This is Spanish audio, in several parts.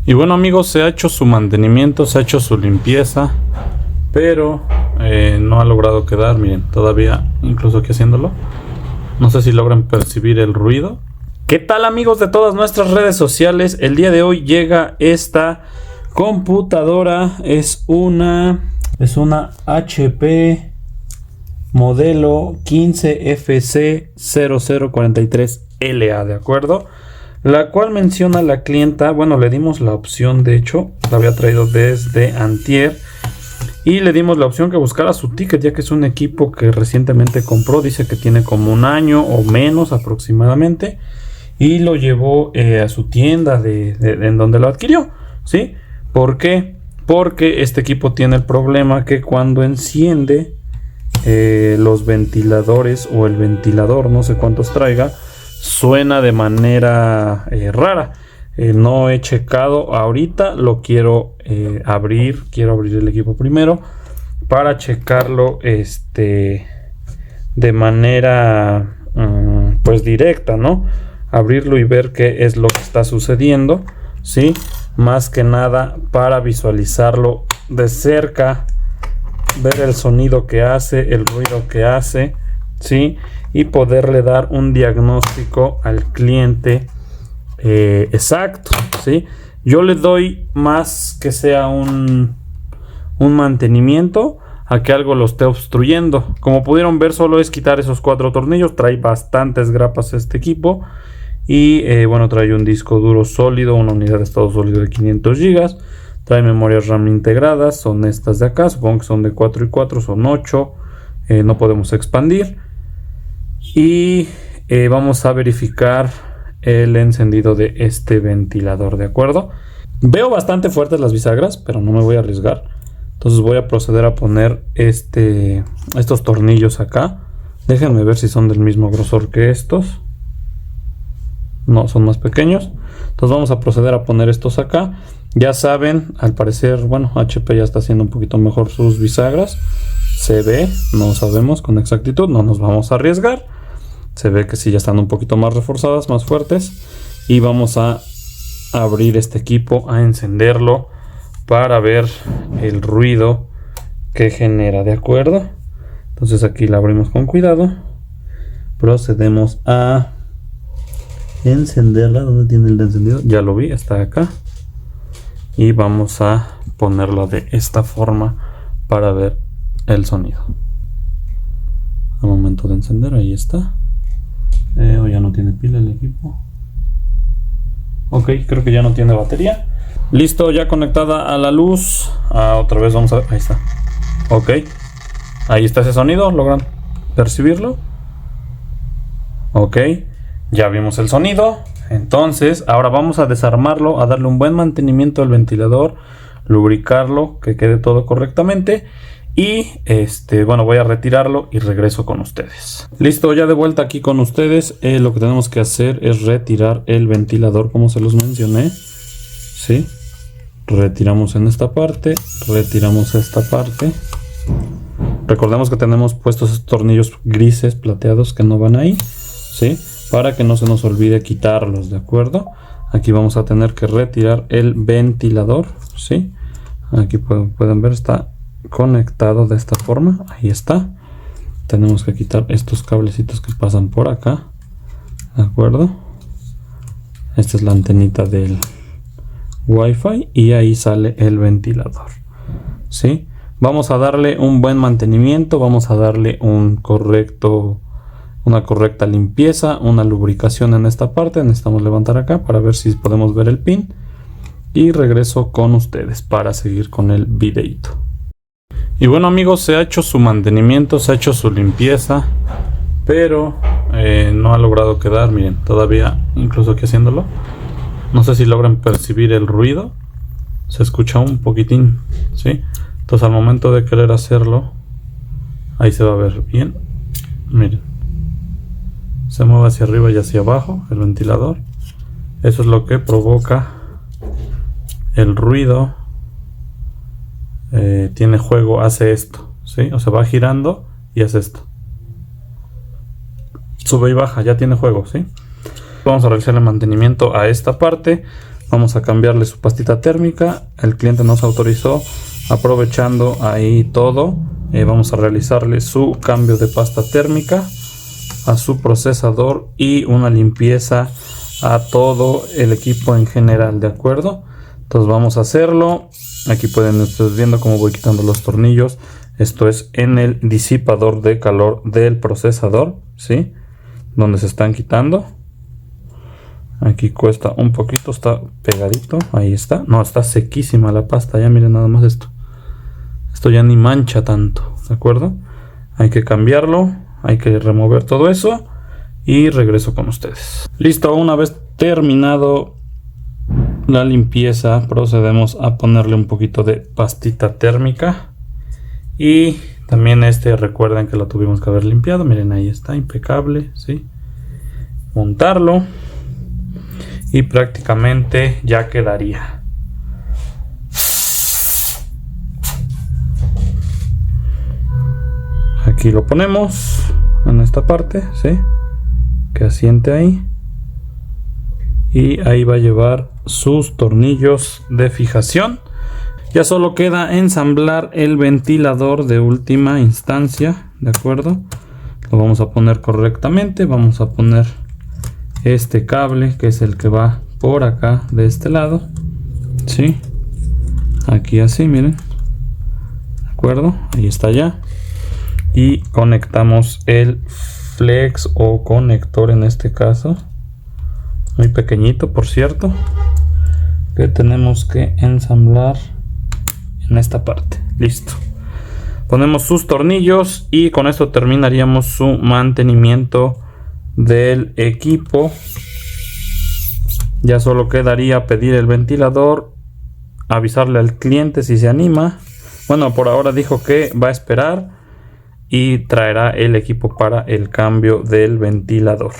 Y bueno amigos, se ha hecho su mantenimiento, se ha hecho su limpieza, pero no ha logrado quedar. Miren, todavía incluso aquí haciéndolo, no sé si logran percibir el ruido. ¿Qué tal amigos de todas nuestras redes sociales? El día de hoy llega esta computadora, es una HP modelo 15FC0043LA, ¿de acuerdo? La cual menciona la clienta, bueno, le dimos la opción, de hecho, la había traído desde antier, y le dimos la opción que buscara su ticket, ya que es un equipo que recientemente compró, dice que tiene como un año o menos aproximadamente, y lo llevó a su tienda en donde lo adquirió, ¿sí? ¿Por qué? Porque este equipo tiene el problema que cuando enciende los ventiladores o el ventilador, no sé cuántos traiga, suena de manera rara. No he checado ahorita, lo quiero abrir el equipo primero para checarlo de manera pues directa, ¿no? Abrirlo y ver qué es lo que está sucediendo, ¿sí? Más que nada para visualizarlo de cerca, ver el sonido que hace, el ruido que hace, ¿sí? Y poderle dar un diagnóstico al cliente exacto, ¿sí? Yo le doy más que sea un mantenimiento a que algo lo esté obstruyendo. Como pudieron ver, solo es quitar esos 4 tornillos. Trae bastantes grapas este equipo. Y bueno, trae un disco duro sólido, una unidad de estado sólido de 500 GB. Trae memorias RAM integradas, son estas de acá. Supongo que son de 4 y 4, son 8. No podemos expandir. Y vamos a verificar el encendido de este ventilador, ¿de acuerdo? Veo bastante fuertes las bisagras, pero no me voy a arriesgar. Entonces voy a proceder a poner estos tornillos acá. Déjenme ver si son del mismo grosor que estos. No, son más pequeños. Entonces vamos a proceder a poner estos acá. Ya saben, al parecer, bueno, HP ya está haciendo un poquito mejor sus bisagras. Se ve, no sabemos con exactitud, no nos vamos a arriesgar. Se ve que sí ya están un poquito más reforzadas, más fuertes. Y vamos a abrir este equipo, a encenderlo para ver el ruido que genera, ¿de acuerdo? Entonces aquí la abrimos con cuidado. Procedemos a encenderla. ¿Dónde tiene el encendido? Ya lo vi, está acá. Y vamos a ponerlo de esta forma para ver el sonido. Al momento de encender, ahí está. O ya no tiene pila el equipo. Ok, creo que ya no tiene batería. Listo, ya conectada a la luz. Otra vez vamos a ver. Ahí está. Ok, ahí está ese sonido. ¿Logran percibirlo? Ok, ya vimos el sonido. Entonces ahora vamos a desarmarlo, a darle un buen mantenimiento al ventilador, lubricarlo, que quede todo correctamente. Y bueno, voy a retirarlo y regreso con ustedes. Listo, ya de vuelta aquí con ustedes. Lo que tenemos que hacer es retirar el ventilador, como se los mencioné, ¿sí? Retiramos en esta parte, retiramos esta parte. Recordemos que tenemos puestos estos tornillos grises plateados que no van ahí, ¿sí? Para que no se nos olvide quitarlos, ¿de acuerdo? Aquí vamos a tener que retirar el ventilador, ¿sí? Aquí pueden ver, está conectado de esta forma. Ahí está. Tenemos que quitar estos cablecitos que pasan por acá, ¿de acuerdo? Esta es la antenita del Wi-Fi y ahí sale el ventilador, ¿sí? Vamos a darle un buen mantenimiento, vamos a darle una correcta limpieza, una lubricación en esta parte. Necesitamos levantar acá para ver si podemos ver el pin. Y regreso con ustedes para seguir con el videito. Y bueno amigos, se ha hecho su mantenimiento, se ha hecho su limpieza, pero no ha logrado quedar. Miren, todavía incluso aquí haciéndolo, no sé si logran percibir el ruido. Se escucha un poquitín, ¿sí? Entonces al momento de querer hacerlo, ahí se va a ver bien. Miren, se mueve hacia arriba y hacia abajo el ventilador. Eso es lo que provoca el ruido. Tiene juego, hace esto, ¿sí? O sea, va girando y hace esto. Sube y baja, ya tiene juego, ¿sí? Vamos a realizar el mantenimiento a esta parte. Vamos a cambiarle su pastita térmica. El cliente nos autorizó. Aprovechando ahí todo, vamos a realizarle su cambio de pasta térmica a su procesador y una limpieza a todo el equipo en general, ¿de acuerdo? Entonces vamos a hacerlo. Aquí pueden ustedes viendo cómo voy quitando los tornillos. Esto es en el disipador de calor del procesador, ¿sí? Donde se están quitando. Aquí cuesta un poquito, está pegadito, ahí está. No, está sequísima la pasta, ya miren nada más esto. Esto ya ni mancha tanto, ¿de acuerdo? Hay que cambiarlo, hay que remover todo eso y regreso con ustedes. Listo, una vez terminado la limpieza, procedemos a ponerle un poquito de pastita térmica. Y también recuerden que lo tuvimos que haber limpiado, miren ahí está, impecable, ¿sí? Montarlo y prácticamente ya quedaría. Aquí lo ponemos en esta parte, ¿sí? Que asiente ahí. Y ahí va a llevar sus tornillos de fijación. Ya solo queda ensamblar el ventilador de última instancia, ¿de acuerdo? Lo vamos a poner correctamente. Vamos a poner este cable que es el que va por acá de este lado, ¿sí? Aquí así, miren. ¿De acuerdo? Ahí está ya. Y conectamos el flex o conector en este caso. Muy pequeñito, por cierto. Que tenemos que ensamblar en esta parte. Listo. Ponemos sus tornillos y con esto terminaríamos su mantenimiento del equipo. Ya solo quedaría pedir el ventilador, avisarle al cliente si se anima. Bueno, por ahora dijo que va a esperar y traerá el equipo para el cambio del ventilador.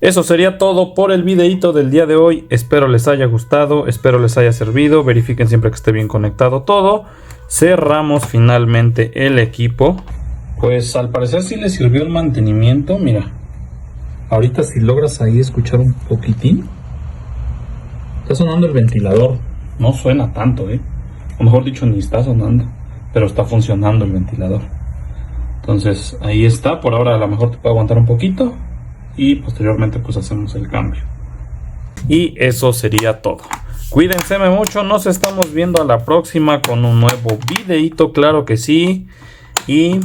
Eso sería todo por el videito del día de hoy. Espero les haya gustado, espero les haya servido. Verifiquen siempre que esté bien conectado todo. Cerramos finalmente el equipo. Pues al parecer sí le sirvió el mantenimiento. Mira, ahorita si logras ahí escuchar un poquitín, está sonando el ventilador. No suena tanto, o mejor dicho, ni está sonando, pero está funcionando el ventilador. Entonces ahí está. Por ahora a lo mejor te puede aguantar un poquito y posteriormente pues hacemos el cambio. Y eso sería todo. Cuídense mucho, nos estamos viendo a la próxima con un nuevo videito, claro que sí. Y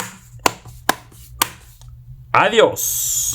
adiós.